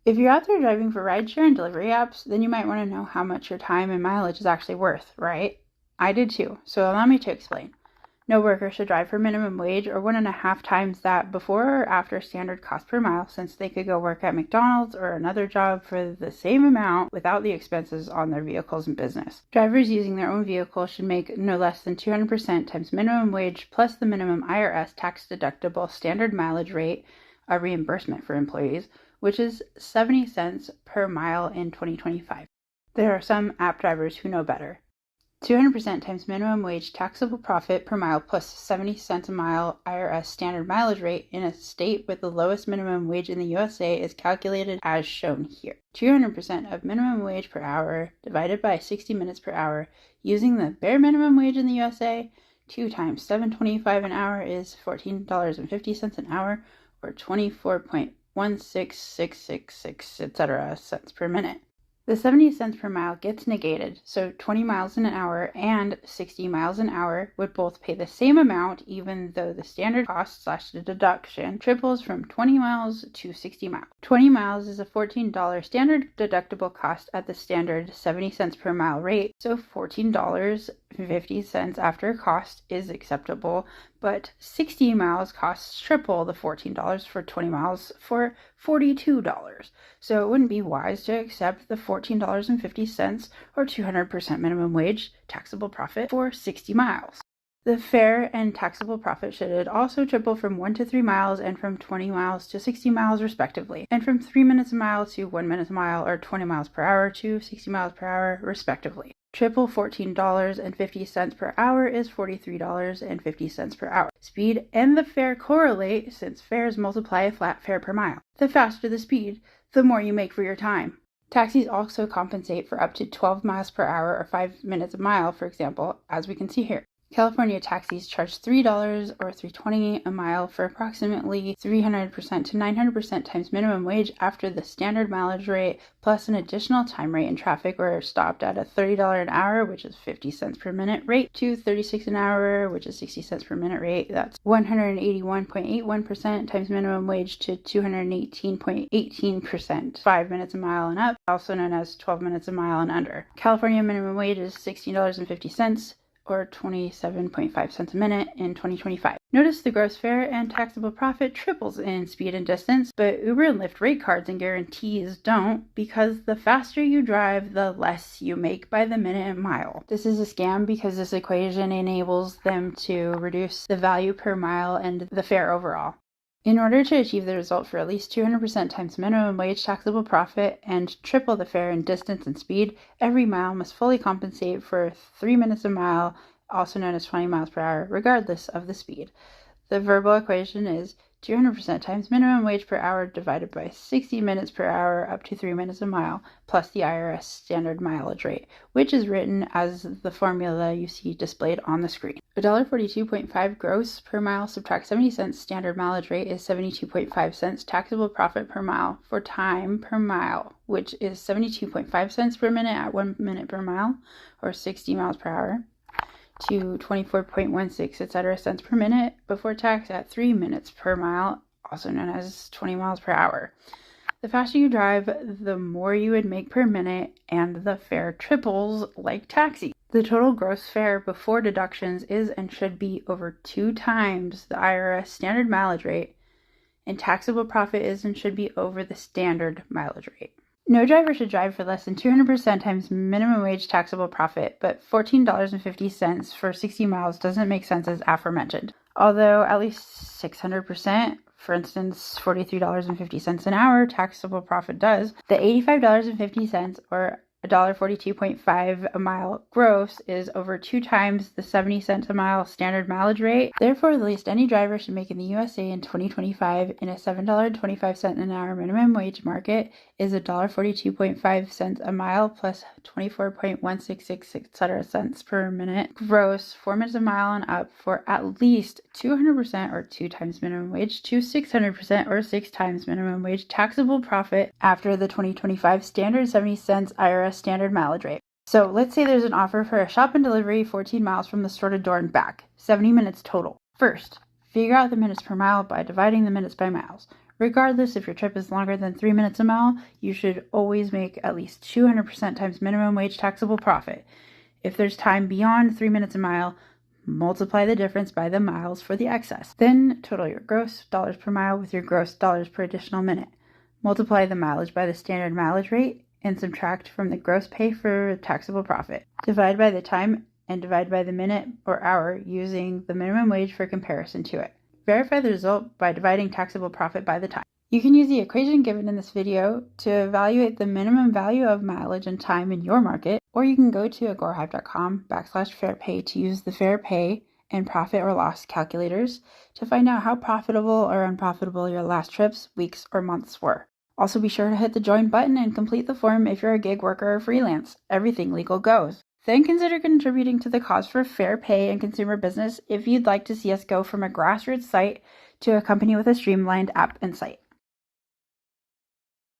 If you're out there driving for rideshare and delivery apps, then you might want to know how much your time and mileage is actually worth, right? I did too, so allow me to explain. No worker should drive for minimum wage or 1.5 times that before or after standard cost per mile, since they could go work at McDonald's or another job for the same amount without the expenses on their vehicles and business. Drivers using their own vehicle should make no less than 200% times minimum wage plus the minimum IRS tax deductible standard mileage rate, a reimbursement for employees, which is 70 cents per mile in 2025. There are some app drivers who know better. 200% times minimum wage taxable profit per mile plus 70 cents a mile IRS standard mileage rate in a state with the lowest minimum wage in the USA is calculated as shown here. 200% of minimum wage per hour divided by 60 minutes per hour using the bare minimum wage in the USA. 2 times $7.25 an hour is $14.50 an hour, or 24.16666, etc. cents per minute. The 70 cents per mile gets negated, so 20 miles an hour and 60 miles an hour would both pay the same amount, even though the standard cost / the deduction triples from 20 miles to 60 miles. 20 miles is a $14 standard deductible cost at the standard 70 cents per mile rate, so $14.50 after cost is acceptable, but 60 miles costs triple the $14 for 20 miles for $42. So it wouldn't be wise to accept the $14.50 or 200% minimum wage taxable profit for 60 miles. The fare and taxable profit should also triple from 1 to 3 miles and from 20 miles to 60 miles respectively, and from 3 minutes a mile to 1 minute a mile, or 20 miles per hour to 60 miles per hour respectively. Triple $14.50 per hour is $43.50 per hour. Speed and the fare correlate since fares multiply a flat fare per mile. The faster the speed, the more you make for your time. Taxis also compensate for up to 12 miles per hour or 5 minutes a mile, for example, as we can see here. California taxis charge $3 or $3.20 a mile for approximately 300% to 900% times minimum wage after the standard mileage rate, plus an additional time rate in traffic or stopped at a $30 an hour, which is 50 cents per minute rate, to $36 an hour, which is 60 cents per minute rate. That's 181.81% times minimum wage to 218.18%, 5 minutes a mile and up, also known as 12 minutes a mile and under. California minimum wage is $16.50. Or 27.5 cents a minute in 2025. Notice the gross fare and taxable profit triples in speed and distance, but Uber and Lyft rate cards and guarantees don't, because the faster you drive, the less you make by the minute and mile. This is a scam because this equation enables them to reduce the value per mile and the fare overall. In order to achieve the result for at least 200% times minimum wage taxable profit and triple the fare in distance and speed, every mile must fully compensate for 3 minutes a mile, also known as 20 miles per hour, regardless of the speed. The verbal equation is 200% times minimum wage per hour divided by 60 minutes per hour up to 3 minutes a mile, plus the IRS standard mileage rate, which is written as the formula you see displayed on the screen. $1.42.5 gross per mile subtract 70 cents standard mileage rate is 72.5 cents taxable profit per mile for time per mile, which is 72.5 cents per minute at 1 minute per mile, or 60 miles per hour, to 24.16, etc. cents per minute before tax at 3 minutes per mile, also known as 20 miles per hour. The faster you drive, the more you would make per minute, and the fare triples like taxi. The total gross fare before deductions is and should be over 2 times the IRS standard mileage rate, and taxable profit is and should be over the standard mileage rate. No driver should drive for less than 200% times minimum wage taxable profit, but $14.50 for 60 miles doesn't make sense as aforementioned. Although at least 600%, for instance, $43.50 an hour taxable profit does, the $85.50 or $1.42.5 a mile gross is over 2 times the 70 cents a mile standard mileage rate. Therefore, the least any driver should make in the USA in 2025 in a $7.25 an hour minimum wage market is $1.42.5 a mile plus 24.166, etc. cents per minute gross, 4 minutes a mile and up for at least 200% or 2 times minimum wage to 600% or 6 times minimum wage taxable profit after the 2025 standard 70 cents IRS standard mileage rate. So let's say there's an offer for a shop and delivery 14 miles from the store to door and back, 70 minutes total. First, figure out the minutes per mile by dividing the minutes by miles. Regardless if your trip is longer than 3 minutes a mile, you should always make at least 200% times minimum wage taxable profit. If there's time beyond 3 minutes a mile, multiply the difference by the miles for the excess. Then total your gross dollars per mile with your gross dollars per additional minute. Multiply the mileage by the standard mileage rate and subtract from the gross pay for taxable profit. Divide by the time and divide by the minute or hour using the minimum wage for comparison to it. Verify the result by dividing taxable profit by the time. You can use the equation given in this video to evaluate the minimum value of mileage and time in your market, or you can go to agorahive.com/fairpay to use the fair pay and profit or loss calculators to find out how profitable or unprofitable your last trips, weeks, or months were. Also be sure to hit the join button and complete the form if you're a gig worker or freelance. Everything legal goes. Then consider contributing to the cause for fair pay and consumer business if you'd like to see us go from a grassroots site to a company with a streamlined app and site.